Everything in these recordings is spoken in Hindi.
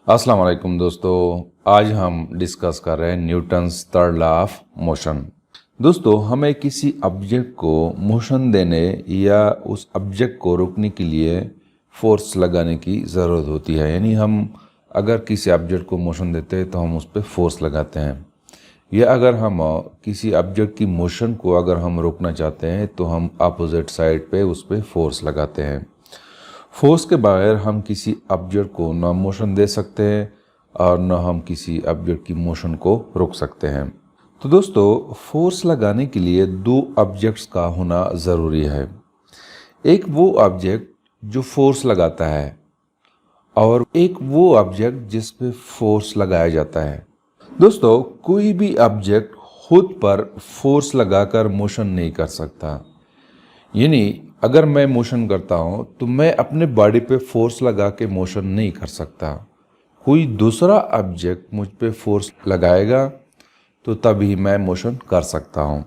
अस्सलाम वालेकुम दोस्तों, आज हम डिस्कस कर रहे हैं Newton's third law of motion. दोस्तों, हमें किसी ऑब्जेक्ट को मोशन देने या उस ऑब्जेक्ट को रोकने के लिए फोर्स लगाने की ज़रूरत होती है। यानी हम अगर किसी ऑब्जेक्ट को मोशन देते हैं तो हम उस पर फोर्स लगाते हैं, या अगर हम किसी ऑब्जेक्ट की मोशन को अगर हम रोकना चाहते हैं तो हम अपोजिट साइड पे उस पर फोर्स लगाते हैं। फोर्स के बगैर हम किसी ऑब्जेक्ट को न मोशन दे सकते हैं और न हम किसी ऑब्जेक्ट की मोशन को रोक सकते हैं। तो दोस्तों, फोर्स लगाने के लिए दो ऑब्जेक्ट्स का होना ज़रूरी है। एक वो ऑब्जेक्ट जो फोर्स लगाता है और एक वो ऑब्जेक्ट जिस पे फोर्स लगाया जाता है। दोस्तों, कोई भी ऑब्जेक्ट खुद पर फोर्स लगाकर मोशन नहीं कर सकता। यानी अगर मैं मोशन करता हूँ तो मैं अपने बॉडी पे फोर्स लगा के मोशन नहीं कर सकता। कोई दूसरा ऑब्जेक्ट मुझ पे फोर्स लगाएगा तो तभी मैं मोशन कर सकता हूँ।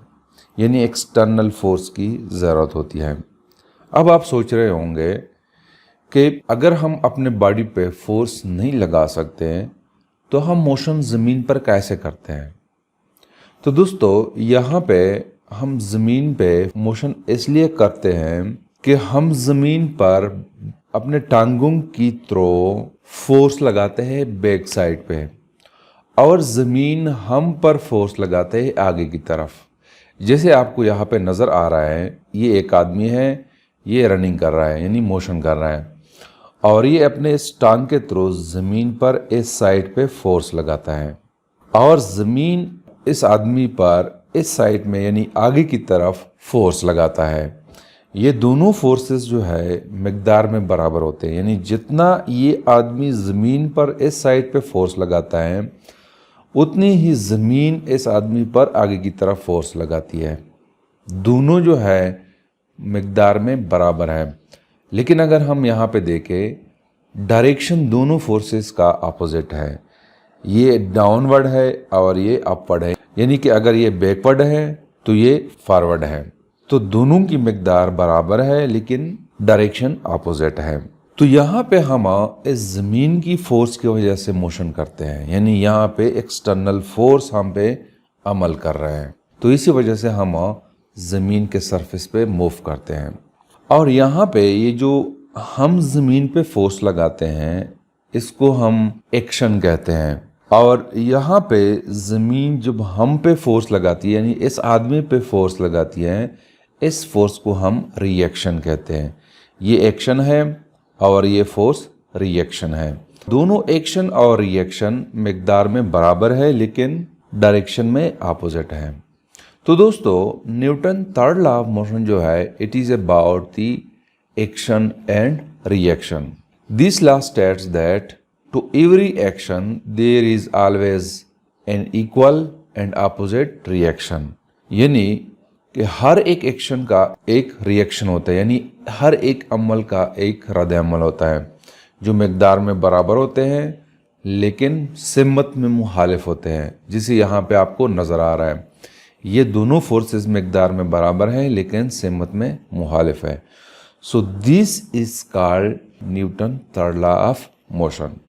यानी एक्सटर्नल फोर्स की ज़रूरत होती है। अब आप सोच रहे होंगे कि अगर हम अपने बॉडी पे फोर्स नहीं लगा सकते हैं तो हम मोशन ज़मीन पर कैसे करते हैं। तो दोस्तों, यहाँ पे हम ज़मीन पे मोशन इसलिए करते हैं कि हम ज़मीन पर अपने टांगों की थ्रो फोर्स लगाते हैं बैक साइड पे, और ज़मीन हम पर फोर्स लगाते हैं आगे की तरफ। जैसे आपको यहाँ पे नज़र आ रहा है, ये एक आदमी है, ये रनिंग कर रहा है यानी मोशन कर रहा है, और ये अपने इस टांग के थ्रू ज़मीन पर इस साइड पे फोर्स लगाता है, और ज़मीन इस आदमी पर इस साइड में यानी आगे की तरफ फोर्स लगाता है। ये दोनों फोर्सेस जो है मिकदार में बराबर होते हैं। यानी जितना ये आदमी ज़मीन पर इस साइड पे फोर्स लगाता है उतनी ही ज़मीन इस आदमी पर आगे की तरफ फोर्स लगाती है। दोनों जो है मिकदार में बराबर है। लेकिन अगर हम यहाँ पे देखें, डायरेक्शन दोनों फोर्सेस का अपोजिट है। ये डाउनवर्ड है और ये अपवर्ड है। यानी कि अगर ये बैकवर्ड है तो ये फॉरवर्ड है। तो दोनों की मिकदार बराबर है लेकिन डायरेक्शन अपोजिट है। तो यहाँ पे हम इस ज़मीन की फोर्स की वजह से मोशन करते हैं। यानी यहाँ पे एक्सटर्नल फोर्स हम पे अमल कर रहे हैं, तो इसी वजह से हम ज़मीन के सरफेस पे मूव करते हैं। और यहाँ पे ये जो हम ज़मीन पे फोर्स लगाते हैं इसको हम एक्शन कहते हैं। और यहाँ पे ज़मीन जब हम पे फोर्स लगाती है यानी इस आदमी पे फोर्स लगाती है, इस फोर्स को हम रिएक्शन कहते हैं। ये एक्शन है और ये फोर्स रिएक्शन है। दोनों एक्शन और रिएक्शन मिकदार में बराबर है लेकिन डायरेक्शन में अपोजिट है। तो दोस्तों, Newton third law of motion जो है, it is about the action and reaction. This law states that to every action there is always an equal and opposite reaction। यानी कि हर एक एक्शन का एक रिएक्शन होता है। यानी हर एक अमल का एक रद्द अमल होता है जो मिकदार में बराबर होते हैं लेकिन सिमत में मुखालिफ होते हैं, जिसे यहाँ पे आपको नज़र आ रहा है। ये दोनों फोर्सेस मिकदार में बराबर हैं लेकिन सिमत में मुखालिफ है। So this is called Newton third law of motion.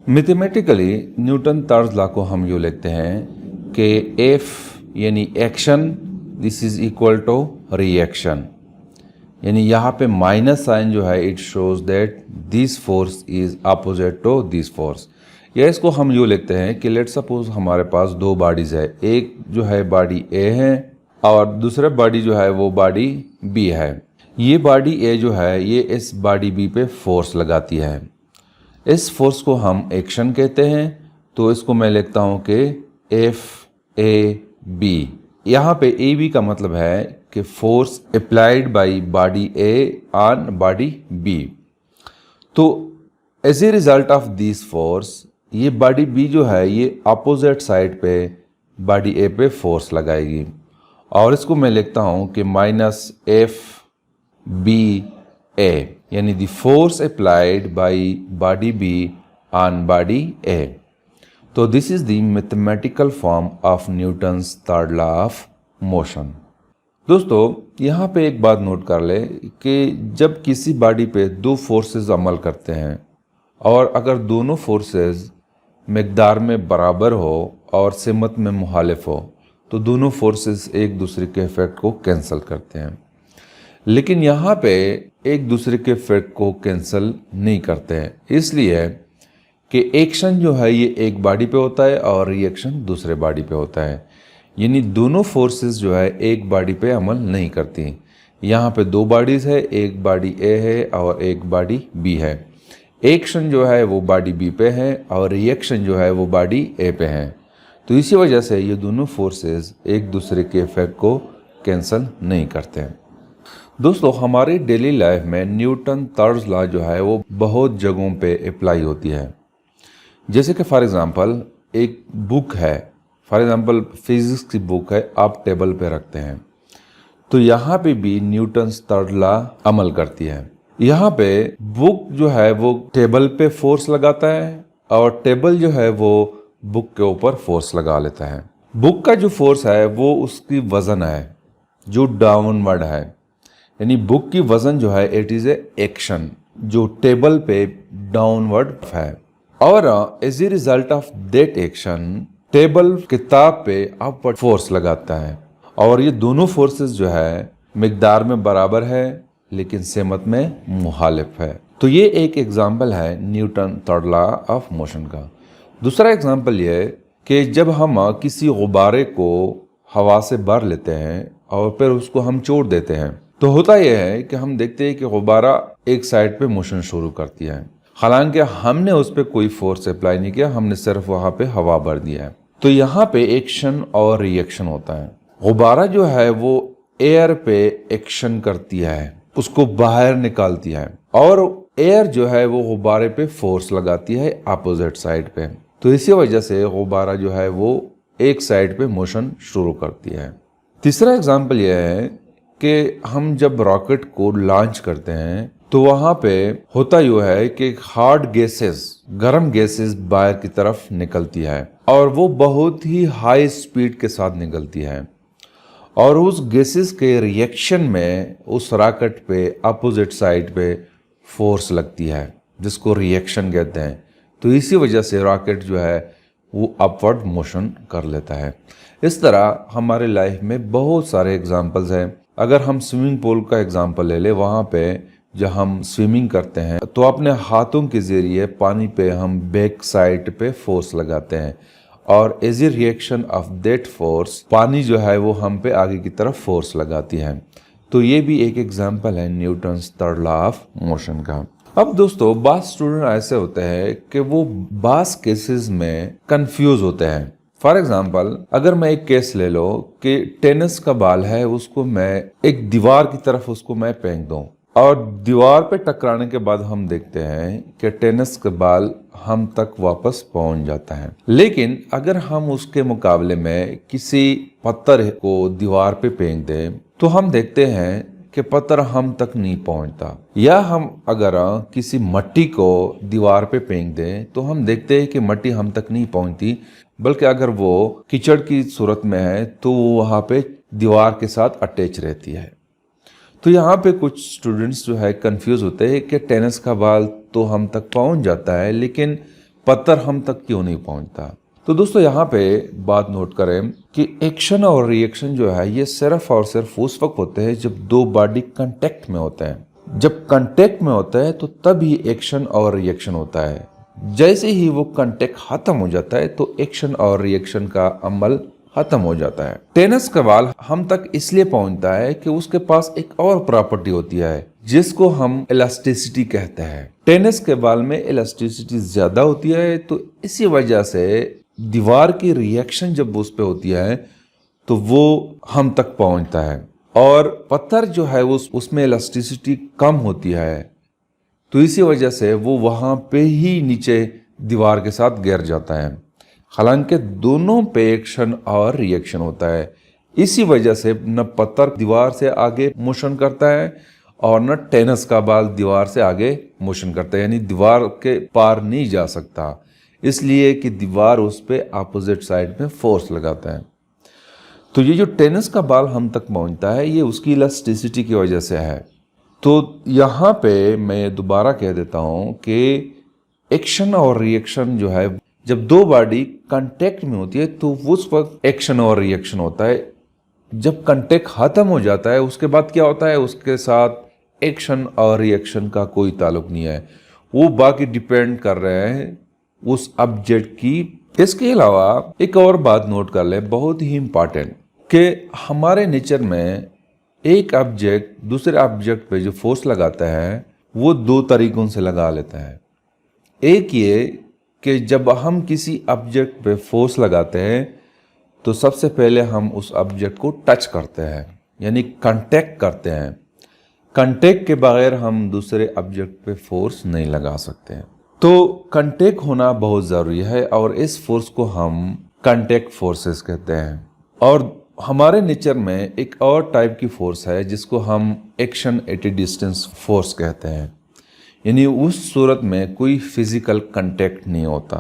Mathematically Newton third law को हम यूँ लिखते हैं कि एफ यानी action, this is equal to reaction. यानी यहाँ पे माइनस साइन जो है, it shows that this force is opposite to this force. या इसको हम यूँ लिखते हैं कि लेट सपोज हमारे पास दो बॉडीज़ है, एक जो है बॉडी ए है और दूसरा बॉडी जो है वो बॉडी बी है। ये बॉडी ए जो है ये इस बॉडी बी पे फोर्स लगाती है। इस फोर्स को हम एक्शन कहते हैं। तो इसको मैं लिखता हूं कि एफ ए बी। यहाँ पे ए बी का मतलब है कि force applied by body A on body B. तो as a result of this force ये बॉडी बी जो है ये अपोजिट साइड पे बॉडी ए पे फोर्स लगाएगी, और इसको मैं लिखता हूं कि माइनस एफ बी ए, यानी the force applied by body B on body A. तो this is the mathematical form of Newton's third law of motion. दोस्तों, यहाँ पे एक बात नोट कर ले कि जब किसी बॉडी पे दो फोर्सेस अमल करते हैं और अगर दोनों फोर्सेस मिकदार में बराबर हो और सिमत में मुखालिफ हो तो दोनों फोर्सेस एक दूसरे के इफेक्ट को कैंसिल करते हैं। लेकिन यहाँ पे एक दूसरे के इफेक्ट को कैंसिल नहीं करते हैं, इसलिए कि एक्शन जो है ये एक बॉडी पे होता है और रिएक्शन दूसरे बॉडी पे होता है। यानी दोनों फोर्सेस जो है एक बॉडी पे अमल नहीं करती। यहाँ पे दो बॉडीज़ है, एक बॉडी ए है और एक बॉडी बी है। एक्शन जो है वो बॉडी बी पे है और रिएक्शन जो है वो बॉडी ए पे है। तो इसी वजह से ये दोनों फोर्सेस एक दूसरे के इफेक्ट को कैंसिल नहीं करते हैं। दोस्तों, हमारी डेली लाइफ में न्यूटन थर्ड लॉ जो है वो बहुत जगहों पे अप्लाई होती है। जैसे कि फॉर एग्जांपल एक बुक है, फॉर एग्जांपल फिजिक्स की बुक है, आप टेबल पे रखते हैं तो यहाँ पे भी न्यूटन थर्ड लॉ अमल करती है। यहाँ पे बुक जो है वो टेबल पे फोर्स लगाता है और टेबल जो है वो बुक के ऊपर फोर्स लगा लेता है। बुक का जो फोर्स है वो उसकी वजन है जो डाउनवर्ड है, यानी बुक की वजन जो है इट इज ए एक्शन जो टेबल पे डाउनवर्ड है। और as a result of that action table किताब पे अपवर्ड फोर्स लगाता है और ये दोनों फोर्सेस जो है मिकदार में बराबर है लेकिन सेमत में मुखालिफ है। तो ये एक एग्जाम्पल है Newton third law of motion का। दूसरा एग्जाम्पल ये कि जब हम किसी गुब्बारे को हवा से भर लेते हैं और फिर उसको हम छोड़ देते हैं तो होता यह है कि हम देखते हैं कि गुब्बारा एक साइड पे मोशन शुरू करती है, हालांकि हमने उस पर कोई फोर्स अप्लाई नहीं किया, हमने सिर्फ वहाँ पे हवा भर दिया है। तो यहाँ पे एक्शन और रिएक्शन होता है। गुब्बारा जो है वो एयर पे एक्शन करती है, उसको बाहर निकालती है और एयर जो है वो गुब्बारे पे फोर्स लगाती है अपोजिट साइड पे। तो इसी वजह से गुब्बारा जो है वो एक साइड पे मोशन शुरू करती है। तीसरा एग्जांपल यह है कि हम जब रॉकेट को लॉन्च करते हैं तो वहाँ पे होता यूँ है कि हार्ड गैसेस, गर्म गैसेस बाहर की तरफ निकलती है और वो बहुत ही हाई स्पीड के साथ निकलती है और उस गैसेस के रिएक्शन में उस रॉकेट पे अपोजिट साइड पे फोर्स लगती है जिसको रिएक्शन कहते हैं। तो इसी वजह से रॉकेट जो है वो अपवर्ड मोशन कर लेता है। इस तरह हमारे लाइफ में बहुत सारे एग्जांपल्स हैं। अगर हम स्विमिंग पूल का एग्जांपल ले ले, वहाँ पे जब हम स्विमिंग करते हैं तो अपने हाथों के ज़रिए पानी पे हम बैक साइड पे फोर्स लगाते हैं और as a reaction of that force पानी जो है वो हम पे आगे की तरफ फोर्स लगाती है। तो ये भी एक एग्जांपल है Newton's third law of motion का। अब दोस्तों, बास स्टूडेंट ऐसे होते हैं कि वो बास केसेस में कंफ्यूज होते हैं। फॉर एग्जांपल, अगर मैं एक केस ले लो कि टेनिस का बॉल है, उसको मैं एक दीवार की तरफ उसको मैं फेंक दूं और दीवार पे टकराने के बाद हम देखते हैं कि टेनिस का बॉल हम तक वापस पहुंच जाता है। लेकिन अगर हम उसके मुकाबले में किसी पत्थर को दीवार पे फेंक दें तो हम देखते हैं कि पत्थर हम तक नहीं पहुंचता। या हम अगर किसी मट्टी को दीवार पे फेंक दें तो हम देखते हैं कि मट्टी हम तक नहीं पहुंचती, बल्कि अगर वो कीचड़ की सूरत में है तो वो वहाँ पे दीवार के साथ अटैच रहती है। तो यहाँ पे कुछ स्टूडेंट्स जो है कंफ्यूज होते हैं कि टेनिस का बॉल तो हम तक पहुँच जाता है लेकिन पत्थर हम तक क्यों नहीं पहुँचता। तो दोस्तों, यहाँ पे बात नोट करें कि एक्शन और रिएक्शन जो है ये सिर्फ और सिर्फ उस वक्त होते हैं जब दो बॉडी कांटेक्ट में होते हैं। जब कांटेक्ट में होता है तो तभी एक्शन और रिएक्शन होता है। जैसे ही वो कांटेक्ट खत्म हो जाता है तो एक्शन और रिएक्शन का अमल खत्म हो जाता है। टेनिस का बॉल हम तक इसलिए पहुंचता है कि उसके पास एक और प्रॉपर्टी होती है जिसको हम इलास्टिसिटी कहते हैं। टेनिस के बॉल में इलास्टिसिटी ज्यादा होती है, तो इसी वजह से दीवार की रिएक्शन जब उस पे होती है तो वो हम तक पहुंचता है। और पत्थर जो है उसमें इलास्टिसिटी कम होती है, तो इसी वजह से वो वहां पे ही नीचे दीवार के साथ गिर जाता है। हालांकि दोनों पे एक्शन और रिएक्शन होता है, इसी वजह से न पत्थर दीवार से आगे मोशन करता है और न टेनिस का बॉल दीवार से आगे मोशन करता है, यानी दीवार के पार नहीं जा सकता, इसलिए कि दीवार उस पे अपोजिट साइड में फोर्स लगाता है। तो ये जो टेनिस का बॉल हम तक पहुंचता है ये उसकी इलास्टिसिटी की वजह से है। तो यहाँ पे मैं दोबारा कह देता हूँ कि एक्शन और रिएक्शन जो है, जब दो बॉडी कांटेक्ट में होती है तो उस वक्त एक्शन और रिएक्शन होता है। जब कांटेक्ट खत्म हो जाता है उसके बाद क्या होता है, उसके साथ एक्शन और रिएक्शन का कोई ताल्लुक नहीं है, वो बाकी डिपेंड कर रहे हैं उस ऑब्जेक्ट की। इसके अलावा एक और बात नोट कर ले, बहुत ही इंपॉर्टेंट, कि हमारे नेचर में एक ऑब्जेक्ट दूसरे ऑब्जेक्ट पे जो फोर्स लगाता है वो दो तरीकों से लगा लेता है। एक ये कि जब हम किसी ऑब्जेक्ट पे फोर्स लगाते हैं तो सबसे पहले हम उस ऑब्जेक्ट को टच करते हैं, यानी कांटेक्ट करते हैं। कांटेक्ट के बगैर हम दूसरे ऑब्जेक्ट पे फोर्स नहीं लगा सकते हैं। तो कांटेक्ट होना बहुत ज़रूरी है और इस फोर्स को हम कांटेक्ट फोर्सेस कहते हैं। और हमारे नेचर में एक और टाइप की फोर्स है जिसको हम action at A distance force कहते हैं, यानी उस सूरत में कोई फिजिकल कांटेक्ट नहीं होता।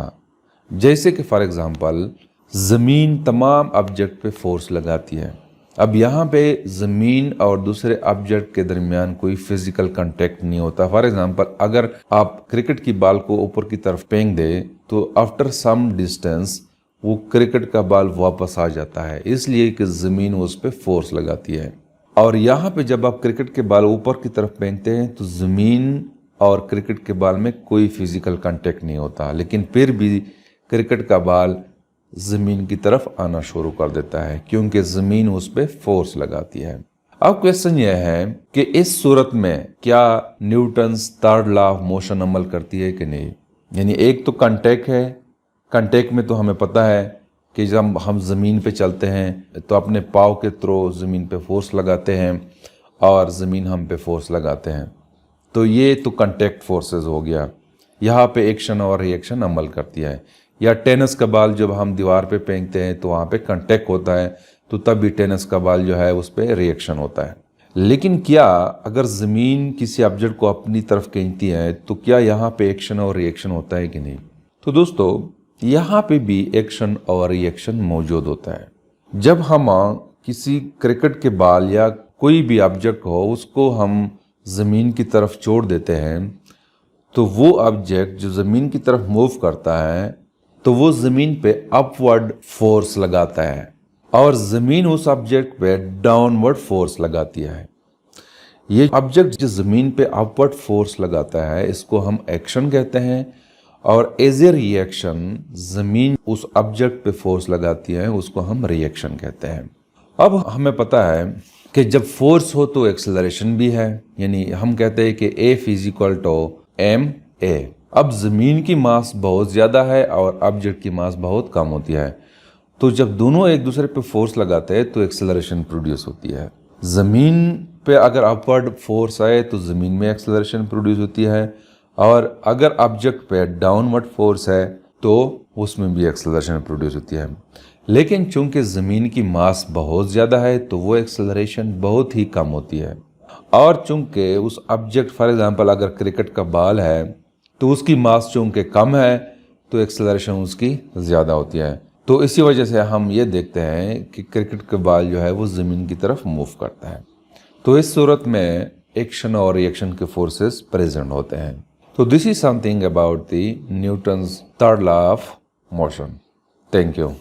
जैसे कि फॉर एग्जांपल ज़मीन तमाम ऑब्जेक्ट पे फोर्स लगाती है। अब यहाँ पे ज़मीन और दूसरे ऑब्जेक्ट के दरमियान कोई फिजिकल कांटेक्ट नहीं होता। फॉर एग्जांपल अगर आप क्रिकेट की बॉल को ऊपर की तरफ फेंक दे तो आफ्टर सम डिस्टेंस वो क्रिकेट का बॉल वापस आ जाता है, इसलिए कि ज़मीन उस पर फोर्स लगाती है। और यहाँ पे जब आप क्रिकेट के बॉल ऊपर की तरफ फेंकते हैं तो ज़मीन और क्रिकेट के बॉल में कोई फिजिकल कांटेक्ट नहीं होता, लेकिन फिर भी क्रिकेट का बॉल ज़मीन की तरफ आना शुरू कर देता है क्योंकि ज़मीन उस पर फोर्स लगाती है। अब क्वेश्चन यह है कि इस सूरत में क्या Newton's third law of motion अमल करती है कि नहीं। यानी एक तो कांटेक्ट है, कांटेक्ट में तो हमें पता है कि जब हम ज़मीन पे चलते हैं तो अपने पाँव के थ्रू ज़मीन पे फोर्स लगाते हैं और ज़मीन हम पे फोर्स लगाते हैं। तो ये तो कांटेक्ट फोर्सेस हो गया, यहाँ पे एक्शन और रिएक्शन अमल करती है। या टेनिस का बॉल जब हम दीवार पे फेंकते हैं तो वहाँ पे कांटेक्ट होता है, तो तब भी टेनिस का बॉल जो है उस पर रिएक्शन होता है। लेकिन क्या अगर ज़मीन किसी ऑब्जेक्ट को अपनी तरफ खींचती है तो क्या यहाँ पे एक्शन और रिएक्शन होता है कि नहीं। तो दोस्तों यहाँ पे भी एक्शन और रिएक्शन मौजूद होता है। जब हम किसी क्रिकेट के बॉल या कोई भी ऑब्जेक्ट हो उसको हम ज़मीन की तरफ छोड़ देते हैं तो वो ऑब्जेक्ट जो ज़मीन की तरफ मूव करता है तो वो ज़मीन पे अपवर्ड फोर्स लगाता है और ज़मीन उस ऑब्जेक्ट पे डाउनवर्ड फोर्स लगाती है। ये ऑब्जेक्ट जो ज़मीन पे अपवर्ड फोर्स लगाता है इसको हम एक्शन कहते हैं, और एज ए रिएक्शन ज़मीन उस ऑब्जेक्ट पे फोर्स लगाती है उसको हम रिएक्शन कहते हैं। अब हमें पता है कि जब फोर्स हो तो एक्सेलरेशन भी है, यानी हम कहते हैं कि F = ma। अब ज़मीन की मास बहुत ज़्यादा है और ऑब्जेक्ट की मास बहुत कम होती है, तो जब दोनों एक दूसरे पे फोर्स लगाते हैं तो एक्सेलरेशन प्रोड्यूस होती है। ज़मीन पे अगर अपवर्ड फोर्स आए तो ज़मीन में एक्सेलरेशन प्रोड्यूस होती है, और अगर ऑब्जेक्ट पे डाउनवर्ड फोर्स है तो उसमें भी एक्सेलरेशन प्रोड्यूस होती है। लेकिन चूंकि ज़मीन की मास बहुत ज़्यादा है तो वो एक्सेलरेशन बहुत ही कम होती है, और चूंकि उस ऑब्जेक्ट फॉर एग्जांपल अगर क्रिकेट का बॉल है तो उसकी मास चूंकि कम है तो एक्सेलरेशन उसकी ज़्यादा होती है। तो इसी वजह से हम ये देखते हैं कि क्रिकेट का बॉल जो है वो ज़मीन की तरफ मूव करता है। तो इस सूरत में एक्शन और रिएक्शन के फोर्सेस प्रेजेंट होते हैं। तो this is something about the Newton's third law of motion. Thank you.